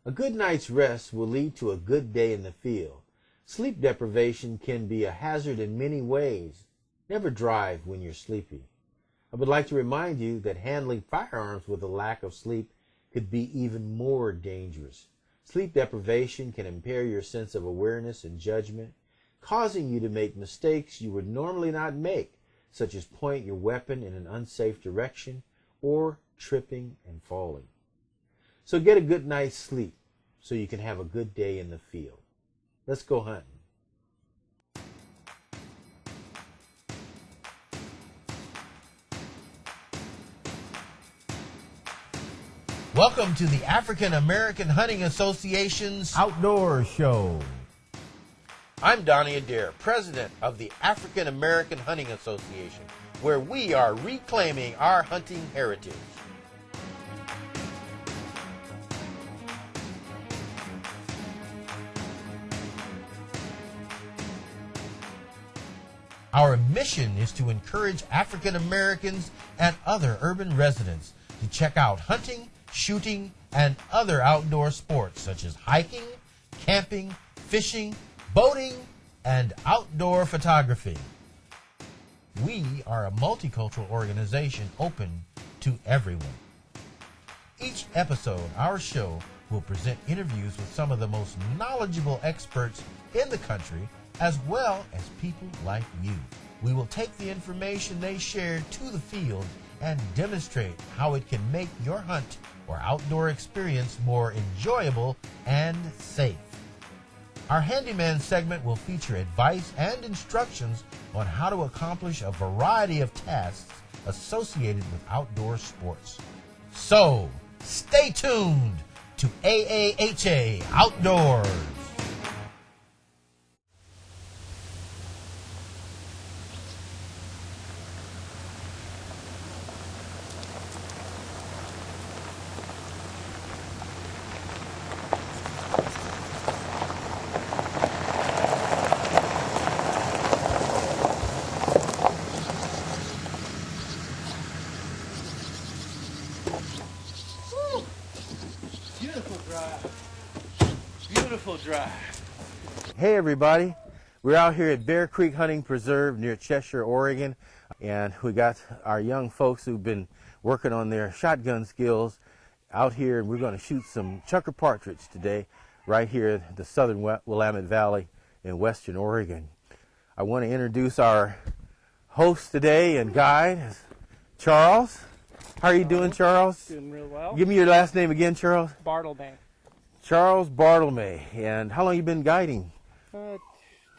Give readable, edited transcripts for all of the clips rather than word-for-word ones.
A good night's rest will lead to a good day in the field. Sleep deprivation can be a hazard in many ways. Never drive when you're sleepy. I would like to remind you that handling firearms with a lack of sleep could be even more dangerous. Sleep deprivation can impair your sense of awareness and judgment, causing you to make mistakes you would normally not make, such as point your weapon in an unsafe direction or tripping and falling. So get a good night's sleep so you can have a good day in the field. Let's go hunting. Welcome to the African American Hunting Association's Outdoor Show. I'm Donnie Adair, president of the African American Hunting Association, where we are reclaiming our hunting heritage. Our mission is to encourage African Americans and other urban residents to check out hunting, shooting, and other outdoor sports such as hiking, camping, fishing, boating, and outdoor photography. We are a multicultural organization open to everyone. Each episode, our show will present interviews with some of the most knowledgeable experts in the country, as well as people like you. We will take the information they share to the field and demonstrate how it can make your hunt or outdoor experience more enjoyable and safe. Our Handyman segment will feature advice and instructions on how to accomplish a variety of tasks associated with outdoor sports. So, stay tuned to AAHA Outdoors. Beautiful drive. Hey everybody, we're out here at Bear Creek Hunting Preserve near Cheshire, Oregon, and we got our young folks who've been working on their shotgun skills out here, and we're going to shoot some chukar partridge today right here in the southern Willamette Valley in western Oregon. I want to introduce our host today and guide, Charles. How are you doing, Charles? Doing real well. Give me your last name again, Charles. Bartleby. Charles Bartleby. And how long you been guiding? 2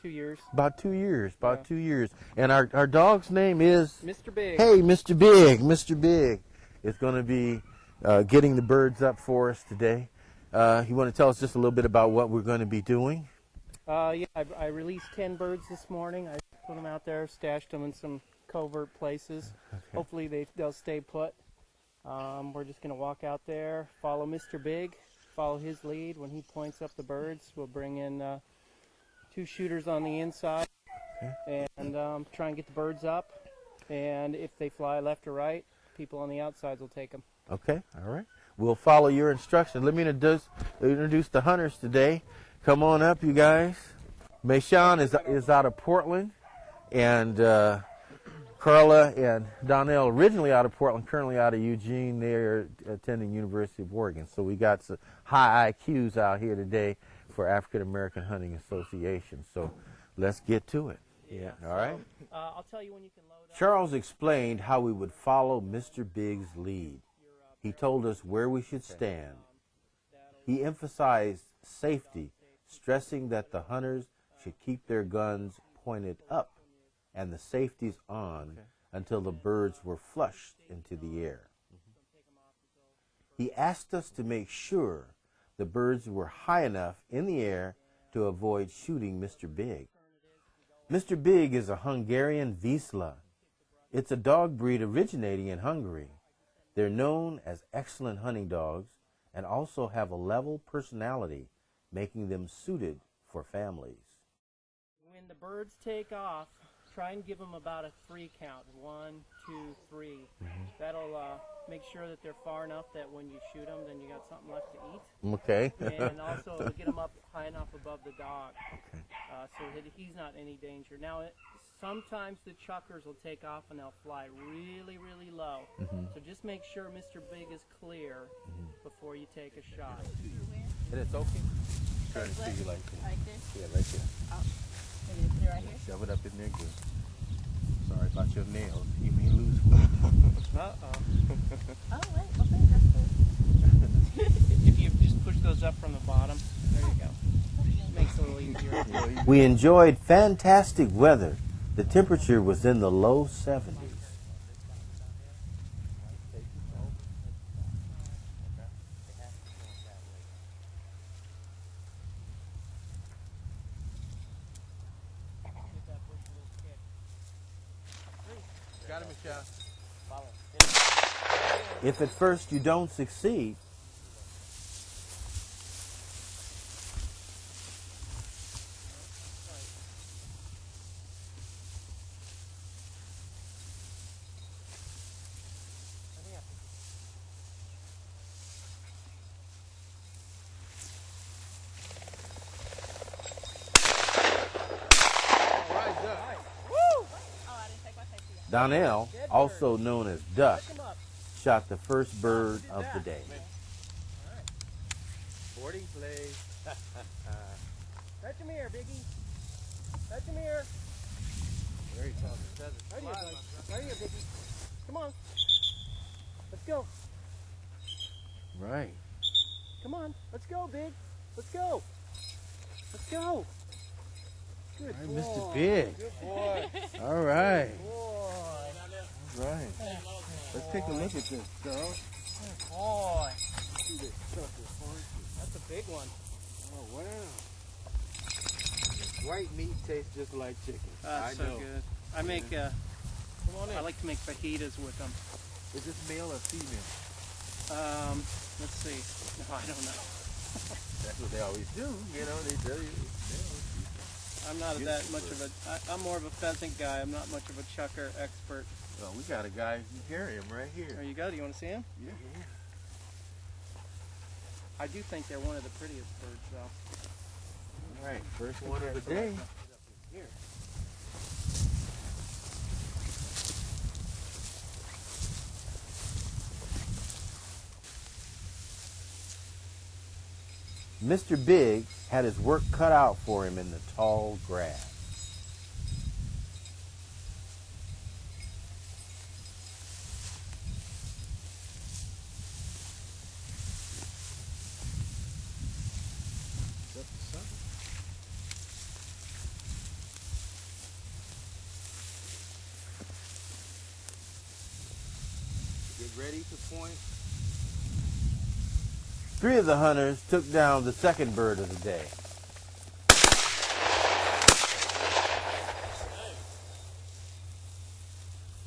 years. About 2 years. About 2 years. And our dog's name is? Mr. Big. Hey, Mr. Big. Mr. Big is going to be getting the birds up for us today. You want to tell us just a little bit about what we're going to be doing? Yeah, I released 10 birds this morning. I put them out there, stashed them in some covert places. Okay. Hopefully they'll stay put. We're just going to walk out there, follow Mr. Big, follow his lead. When he points up the birds, we'll bring in 2 shooters on the inside, okay, and try and get the birds up. And if they fly left or right, people on the outsides will take them. Okay, all right. We'll follow your instructions. Let me introduce the hunters today. Come on up, you guys. Mayshawn is out of Portland, and Carla and Donnell, originally out of Portland, currently out of Eugene. They're attending University of Oregon. So we got some high IQs out here today for African American Hunting Association. So let's get to it. Yeah. All right. I'll tell you when you can load up. Charles explained how we would follow Mr. Big's lead. He told us where we should stand. He emphasized safety, stressing that the hunters should keep their guns pointed up and the safeties on until the birds were flushed into the air. He asked us to make sure the birds were high enough in the air to avoid shooting Mr. Big. Mr. Big is a Hungarian Vizsla. It's a dog breed originating in Hungary. They're known as excellent hunting dogs and also have a level personality, making them suited for families. When the birds take off, try and give them about a 3 count. 1, 2, 3. That'll make sure that they're far enough that when you shoot them, then you got something left to eat. Okay. And also get them up high enough above the dog, so that he's not in any danger. Now, sometimes the chuckers will take off and they'll fly really, really low. So just make sure Mr. Big is clear before you take a shot. And it's okay. Trying to see you like this. Like this? Yeah, right there. Oh. And you put it right here? Shove it up in there good. Sorry about your nails. You may lose one. Uh-oh. Oh, wait. Okay, that's good. If you just push those up from the bottom, there you go. Makes it a little easier. We enjoyed fantastic weather. The temperature was in the low 70s. Got him, Michelle. If at first you don't succeed, Donnell, also known as Duck, shot the first bird of the day. Boarding play. Fetch him here, Biggie. Fetch him here. Very tough. Right here, bud. Right here, Biggie. Come on. Let's go. Right. Come on. Let's go, Big. Let's go. Let's go. Good All right, boy. Mr. Big. Good boy. All right. Good boy. All right. Let's take a look at this, Charles. Good boy. That's a big one. Oh, wow. White meat tastes just like chicken. That's so good. I make, I like to make fajitas with them. Is this male or female? Let's see. No, I don't know. That's what they always do, you know, they tell you. I'm not that much of a, I'm more of a pheasant guy. I'm not much of a chucker expert. Well, we got a guy who can carry him right here. There you go. Do you want to see him? Yeah. I do think they're one of the prettiest birds, though. All right, first one of the day. Here. Mr. Big had his work cut out for him in the tall grass. Get ready to point. 3 of the hunters took down the second bird of the day.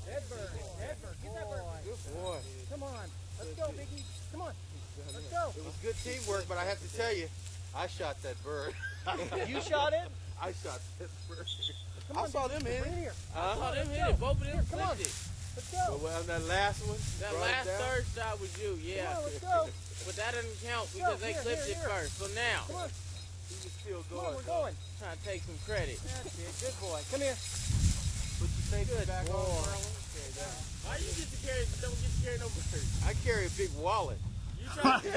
Dead bird. Dead bird. Get that bird. Good boy. Come on. Let's go, Biggie. Come on. Let's go. It was good teamwork, but I have to tell you, I shot that bird. You shot it? I shot that bird. Come I on, saw them hit Bring it. here. I saw them Let's hit go. it. Both of them Here, come on. flipped it. Let's go. But well, that last one, That brought it last down. third shot was you, yeah. Come on, let's go. But that doesn't count Let's because go. they Here, clipped here, it here. first. So now, Come on. He was still Come on, going. we're going. trying to take some credit. That's it. Good boy. Come here. Put your safety Good back boy. on, Merlin. Why you get to carry? Don't get to carry no birds. I carry a big wallet. You trying to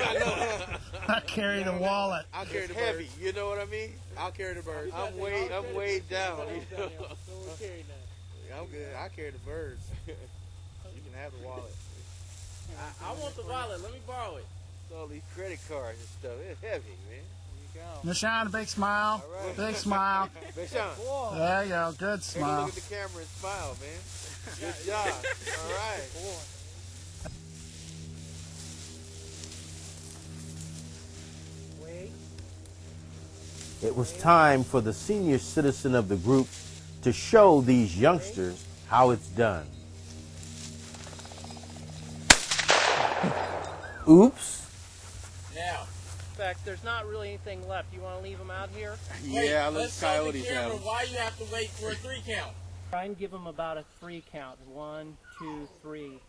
I carry the wallet. I'll carry the heavy. You know what I mean? I'll carry the birds. I'm weighed down. You know? So we'll carry that. I'm good. I carry the birds. You can have the wallet. I want the wallet. Let me borrow it. It's all these credit cards and stuff. It's heavy, man. There you go. Michonne, a big smile. All right. Big smile. But Sean, Boy. There you go. Good take a smile. look at the camera and smile, man. Good job. All right. Wait. It was time for the senior citizen of the group to show these youngsters how it's done. Oops. Now. In fact, there's not really anything left. You want to leave them out here? Wait, let's show the camera why you have to wait for a 3 count. Try and give them about a 3 count. 1, 2, 3.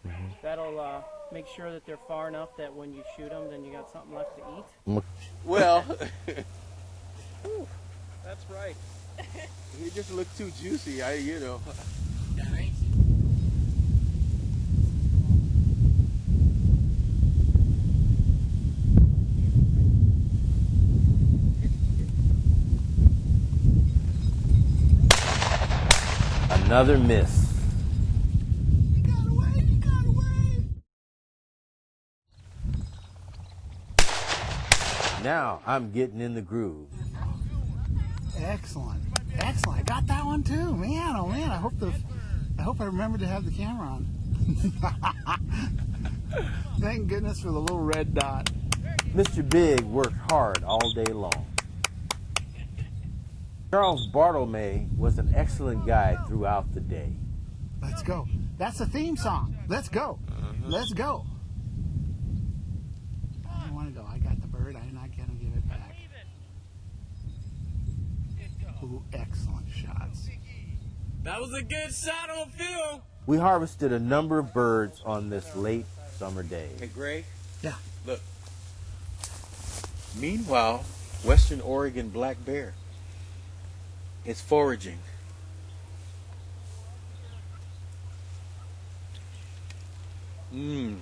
That'll make sure that they're far enough that when you shoot them, then you got something left to eat. Well, That's right. he just looked too juicy. You know. Another miss. You got away, you got away. Now I'm getting in the groove. Excellent. Excellent. I got that one too. Man, oh man, I hope I remembered to have the camera on. Thank goodness for the little red dot. Mr. Big worked hard all day long. Charles Bartolome was an excellent guide throughout the day. Let's go. That's the theme song. Let's go. Let's go. I don't want to go. I got the bird. I'm not going to give it back. Ooh, excellent shots. That was a good shot on film. We harvested a number of birds on this late summer day. Hey, Greg. Yeah. Look. Meanwhile, Western Oregon black bear is foraging. Hey,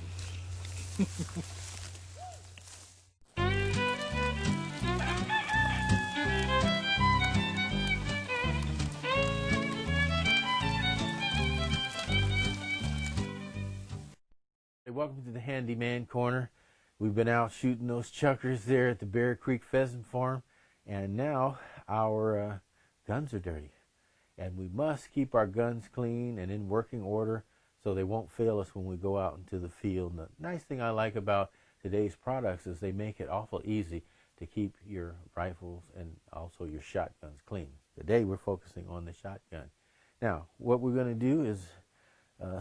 welcome to the Handyman Corner. We've been out shooting those chuckers there at the Bear Creek Pheasant Farm, and now our guns are dirty. And we must keep our guns clean and in working order so they won't fail us when we go out into the field. And the nice thing I like about today's products is they make it awful easy to keep your rifles and also your shotguns clean. Today we're focusing on the shotgun. Now, what we're going to do is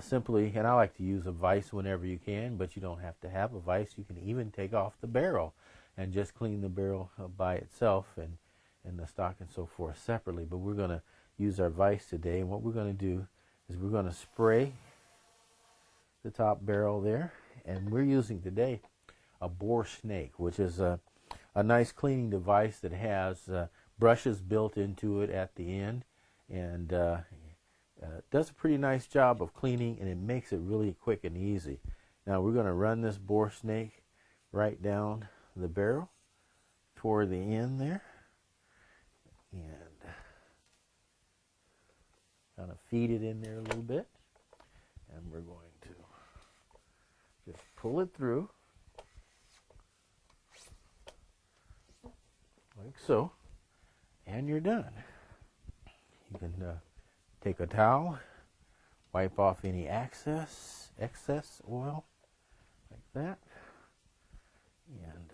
simply, and I like to use a vise whenever you can, but you don't have to have a vise. You can even take off the barrel and just clean the barrel by itself and the stock and so forth separately. But we're going to use our vise today, and what we're going to do is we're going to spray the top barrel there, and we're using today a bore snake, which is a nice cleaning device that has brushes built into it at the end, and does a pretty nice job of cleaning, and it makes it really quick and easy. Now we're going to run this bore snake right down the barrel toward the end there, and kind of feed it in there a little bit, and we're going to just pull it through like so, and you're done. You can take a towel, wipe off any excess oil like that, and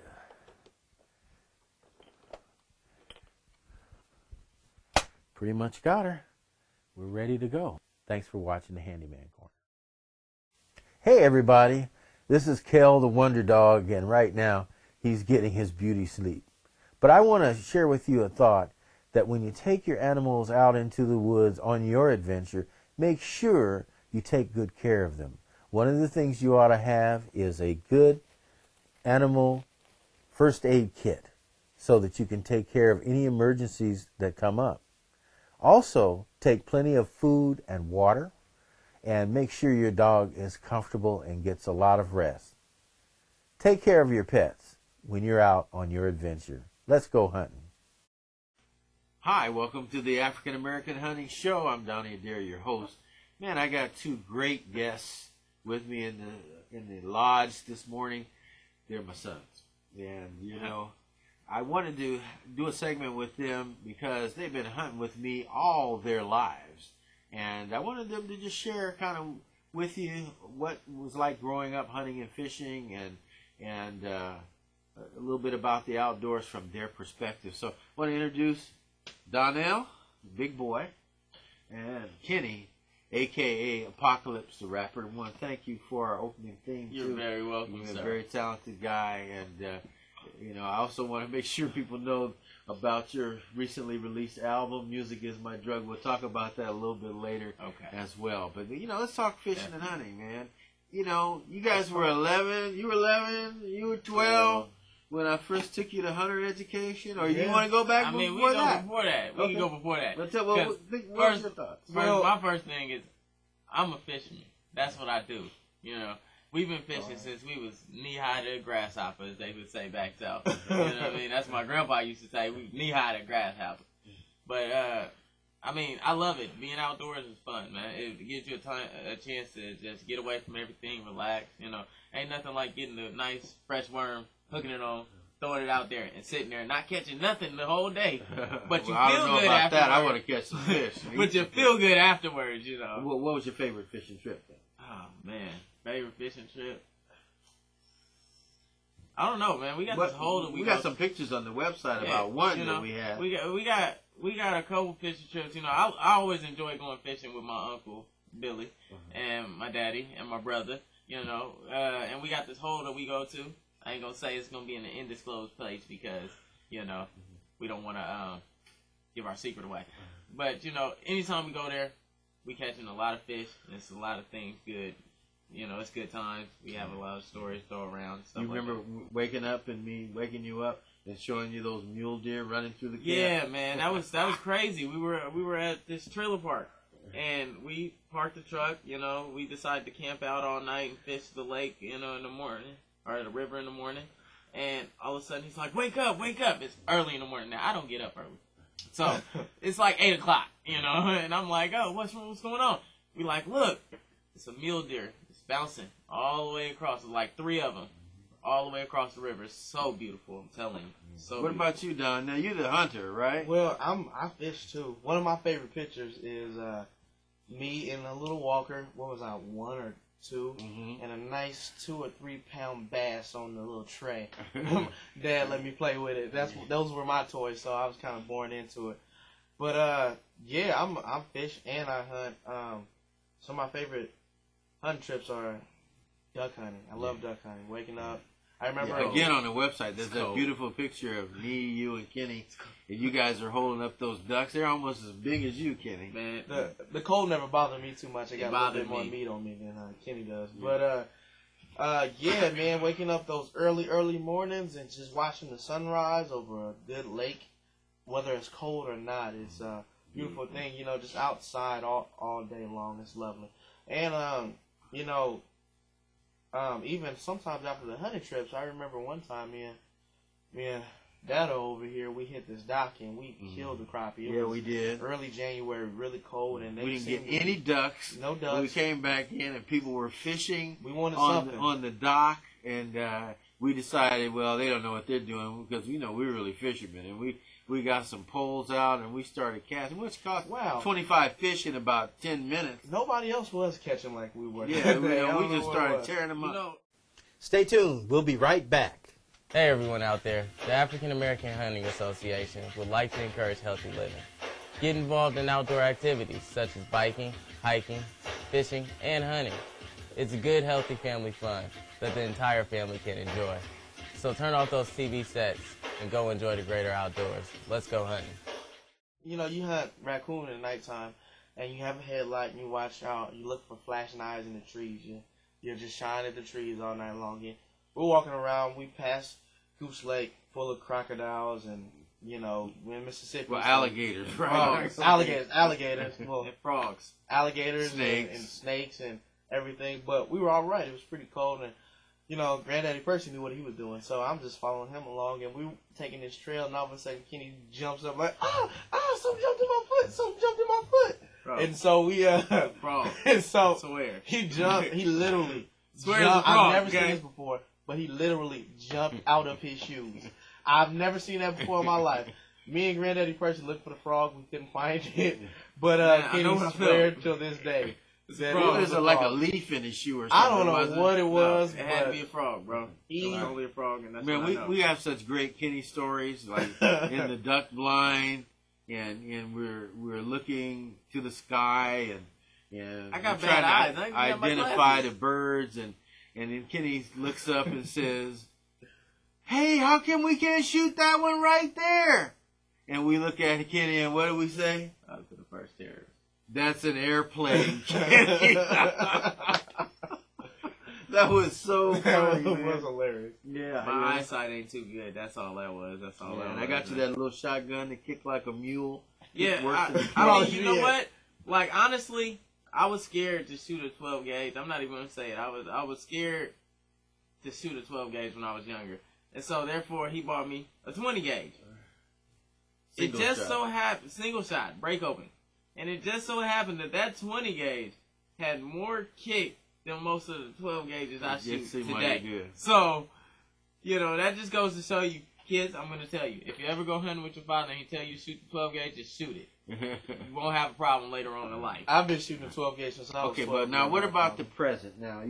pretty much got her. We're ready to go. Thanks for watching the Handyman Corner. Hey everybody, this is Kel the Wonder Dog, and right now he's getting his beauty sleep. But I want to share with you a thought that when you take your animals out into the woods on your adventure, make sure you take good care of them. One of the things you ought to have is a good animal first aid kit so that you can take care of any emergencies that come up. Also, take plenty of food and water, and make sure your dog is comfortable and gets a lot of rest. Take care of your pets when you're out on your adventure. Let's go hunting. Hi, welcome to the African American Hunting Show. I'm Donnie Adair, your host. Man, I got two great guests with me in the lodge this morning. They're my sons, and you know, I wanted to do a segment with them because they've been hunting with me all their lives, and I wanted them to just share kind of with you what it was like growing up hunting and fishing, and a little bit about the outdoors from their perspective. So I want to introduce Donnell, the big boy, and Kenny, a.k.a. Apocalypse the Rapper. I want to thank you for our opening theme. You're very welcome, You're sir. a very talented guy, and You know, I also want to make sure people know about your recently released album, Music Is My Drug. We'll talk about that a little bit later as well. But, you know, let's talk fishing and hunting, man. You know, you guys were 11. You were 11. You were 12 when I first took you to hunter education. Or you want to go back before that? We can go before that. Let's tell, what was your thoughts? My first thing is, I'm a fisherman. That's what I do. You know, we've been fishing since we was knee-high to grasshoppers, they would say back south. You know what I mean? That's what my grandpa used to say. We knee-high to grasshoppers. But, I mean, I love it. Being outdoors is fun, man. It gives you a chance to just get away from everything, relax. You know, ain't nothing like getting a nice fresh worm, hooking it on, throwing it out there, and sitting there, not catching nothing the whole day. But you I feel don't know good about afterwards. that. I want to catch some fish. But you feel good afterwards, you know. What was your favorite fishing trip then? Oh, man. Favorite fishing trip? I don't know, man. We got this hole that we got some pictures on the website about one that we had. We got a couple fishing trips. You know, I always enjoy going fishing with my uncle Billy and my daddy and my brother. You know, and we got this hole that we go to. I ain't gonna say it's gonna be in an undisclosed place because you know we don't want to give our secret away. But you know, anytime we go there, we catching a lot of fish. And it's a lot of things good. You know, it's good times. We have a lot of stories to throw around. Stuff You remember waking up and me waking you up and showing you those mule deer running through the camp? Yeah, man, that was crazy. We were at this trailer park, and we parked the truck. You know, we decided to camp out all night and fish the lake. You know, in the morning or the river in the morning. And all of a sudden he's like, "Wake up, wake up!" It's early in the morning. Now I don't get up early, so it's like 8 o'clock. You know, and I'm like, "Oh, what's going on?" We like, look, it's a mule deer. Bouncing all the way across, like 3 of them, all the way across the river. It's so beautiful, I'm telling you. So what about you, Don? Now you're the hunter, right? Well, I fish too. One of my favorite pictures is me in a little walker. What was I, 1 or 2, and a nice 2 or 3 pound bass on the little tray. Dad let me play with it. Those were my toys, so I was kind of born into it. But yeah, I'm fish and I hunt. Some of my favorite hunting trips are duck hunting. I love duck hunting. Waking up. I remember again on the website. There's a beautiful picture of me, you, and Kenny, and you guys are holding up those ducks. They're almost as big as you, Kenny. Man, the cold never bothered me too much. I got a little bit more meat on me than Kenny does. Yeah. But yeah, man, waking up those early mornings and just watching the sunrise over a good lake, whether it's cold or not, it's a beautiful thing. You know, just outside all day long. It's lovely. And you know, even sometimes after the hunting trips, I remember one time me and Dado over here, we hit this dock and we killed the crappie. We did. Early January, really cold, and we didn't get any ducks. No ducks. We came back in and people were fishing. We wanted something on the dock, and we decided, well, they don't know what they're doing because we know we're really fishermen, and we got some poles out and we started casting, which cost 25 fish in about 10 minutes. Nobody else was catching like we were. Yeah, we just started tearing them up. You know, Stay tuned. We'll be right back. Hey everyone out there, the African American Hunting Association would like to encourage healthy living. Get involved in outdoor activities such as biking, hiking, fishing, and hunting. It's a good, healthy family fun that the entire family can enjoy. So turn off those TV sets and go enjoy the greater outdoors. Let's go hunting. You know, you hunt raccoon in the nighttime, and you have a headlight and you watch out. You look for flashing eyes in the trees. You're just shining at the trees all night long. We're walking around. We passed Goose Lake full of crocodiles and, you know, we're in Mississippi. Well, alligators, right? Alligators. Well, and frogs. Alligators and snakes and everything. But we were all right. It was pretty cold. And, you know, Granddaddy Percy knew what he was doing. So I'm just following him along. And we were taking this trail. And all of a sudden, Kenny jumps up like, something jumped in my foot. Something jumped in my foot. Bro. And so we, frog. And so I swear. He jumped. He literally swear jumped. I've never seen this before. But he literally jumped out of his shoes. I've never seen that before in my life. Me and Granddaddy Percy looked for the frog. We couldn't find it. But Kenny swear till this day. Frog is like a leaf in his shoe or something. I don't know what it was. It had to be a frog, bro. Only a frog, and that's man, we have such great Kenny stories, like in the duck blind, and we're looking to the sky, and I got trying bad to eyes. identify the birds, and then Kenny looks up and says, hey, how come we can't shoot that one right there? And we look at Kenny and what do we say? Up to the first terrorist. That's an airplane, Kenny. That was so funny, That man. was hilarious. Yeah. My eyesight ain't too good. That's all that was. That's all that was. And I got you that little shotgun that kicked like a mule. Yeah, Worse I mean, you know what? Like, honestly, I was scared to shoot a 12 gauge. I'm not even going to say it. I was scared to shoot a 12 gauge when I was younger. And so, therefore, he bought me a 20 gauge. Single it just shot. so happened, single shot, break open. And it just so happened that 20 gauge had more kick than most of the 12 gauges I shoot today. Good. So, you know, that just goes to show you, kids, I'm going to tell you, if you ever go hunting with your father and he tell you shoot the 12 gauge, just shoot it. You won't have a problem later on in life. I've been shooting 12 gauge since I was 12. But now what about the present? Now,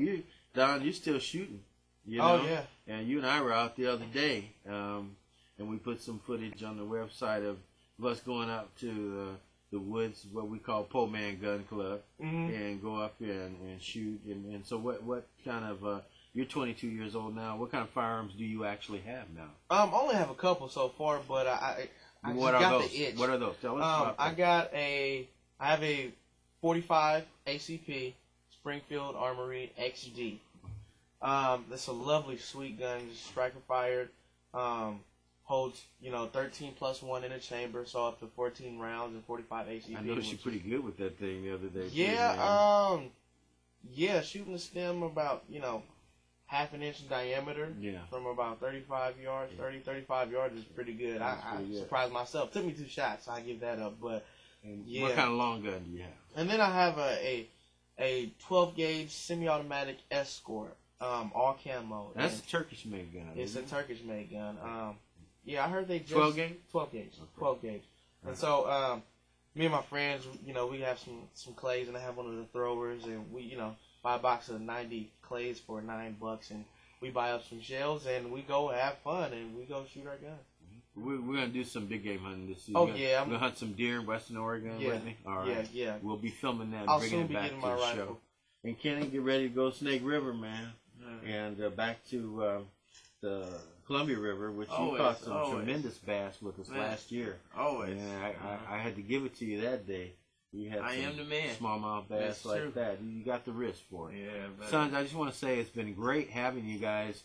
Don, you're still shooting. You know? Oh, yeah. And you and I were out the other day, and we put some footage on the website of us going out to the woods, what we call Po Man Gun Club, and go up and shoot. And so what kind of, you're 22 years old now, what kind of firearms do you actually have now? I only have a couple so far, but I what just are got those? the itch. What are those? Tell us about I them. I have a 45 ACP Springfield Armory XD. That's a lovely, sweet gun, just striker fired. Holds, 13 plus 1 in a chamber, so up to 14 rounds and 45 ACP. I noticed you're pretty good with that thing the other day. Yeah, shooting the stem about, half an inch in diameter. Yeah. From about 35 yards, 35 yards is pretty good. I surprised myself. Took me 2 shots, I give that up, but yeah. What kind of long gun do you have? And then I have a 12 gauge semi-automatic Escort, all camo. That's a Turkish-made gun. It's a Turkish-made gun. Yeah, I heard they just 12 gauge. 12 gauge. Okay. 12 gauge. And so, me and my friends, we have some clays, and I have one of the throwers, and we, buy a box of 90 clays for $9, and we buy up some shells, and we go have fun, and we go shoot our guns. We're going to do some big game hunting this season. Oh, yeah. We're going to hunt some deer in Western Oregon with me. All right. Yeah. We'll be filming that and I'll bringing soon it be back getting to my the rifle. show. And Kenny, get ready to go Snake River, man. And back to the Columbia River, which you caught some tremendous bass with us last year. Always. And I had to give it to you that day. You had I am the man. Smallmouth bass That's like true. that. You got the wrist for it. Yeah, but Sons, I just want to say it's been great having you guys.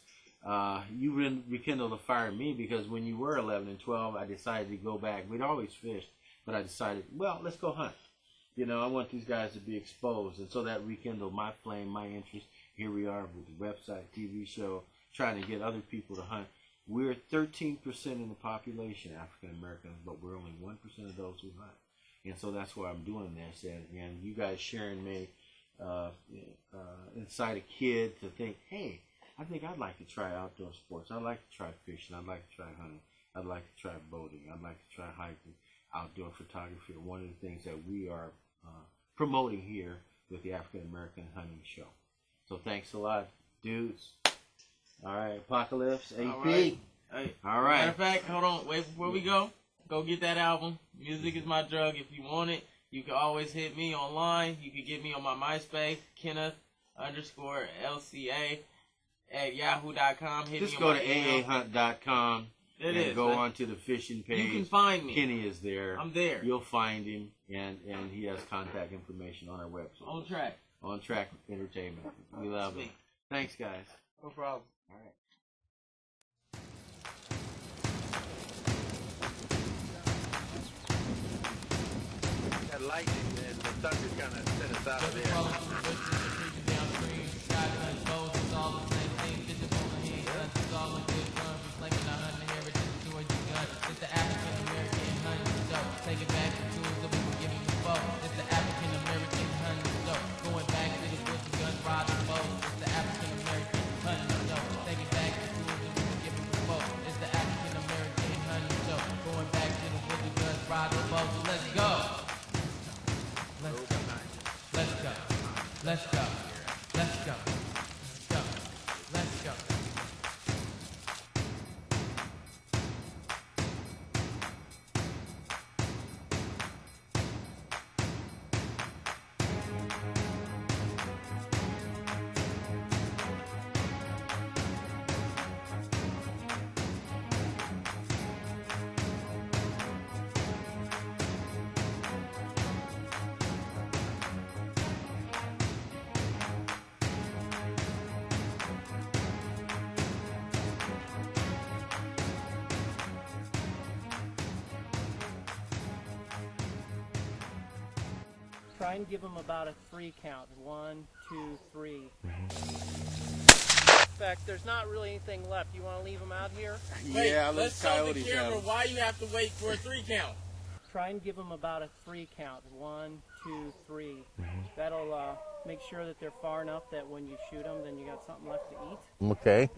You rekindled a fire in me because when you were 11 and 12, I decided to go back. We'd always fished, but I decided, well, let's go hunt. I want these guys to be exposed, and so that rekindled my flame, my interest. Here we are with the website, TV show, trying to get other people to hunt. We're 13% in the population, African Americans, but we're only 1% of those who hunt. And so that's why I'm doing this. And you guys sharing me incite a kid to think, hey, I think I'd like to try outdoor sports. I'd like to try fishing. I'd like to try hunting. I'd like to try boating. I'd like to try hiking, outdoor photography. One of the things that we are promoting here with the African American Hunting Show. So thanks a lot, dudes. All right, Apocalypse, AP. All right. Hey, All right. Matter of fact, hold on, wait before we go get that album. Music is my drug. If you want it, you can always hit me online. You can get me on my MySpace, Kenneth_LCA at yahoo.com. Just go to aahunt.com and go man. on to the fishing page. You can find me. Kenny is there. I'm there. You'll find him, and he has contact information on our website. On track. On Track Entertainment. We love it. Thanks, guys. No problem. All right. That lightning and the thunder kind of sent us out of there. Take it back to tools that we were giving before. It's the African American hunting show. Going back to the woods and guns, riding bows. It's the African American hunting show. Take it back to tools that we were giving before. It's the African American hunting show. Going back to the woods and guns, riding bows. So let's go. Let's go. Let's go. Let's go. Try and give them about a 3 count. 1, 2, 3. In fact, there's not really anything left. You want to leave them out here? Yeah, let's show the camera why you have to wait for a 3 count. Try and give them about a 3 count. 1, 2, 3. That'll make sure that they're far enough that when you shoot them, then you got something left to eat. Okay.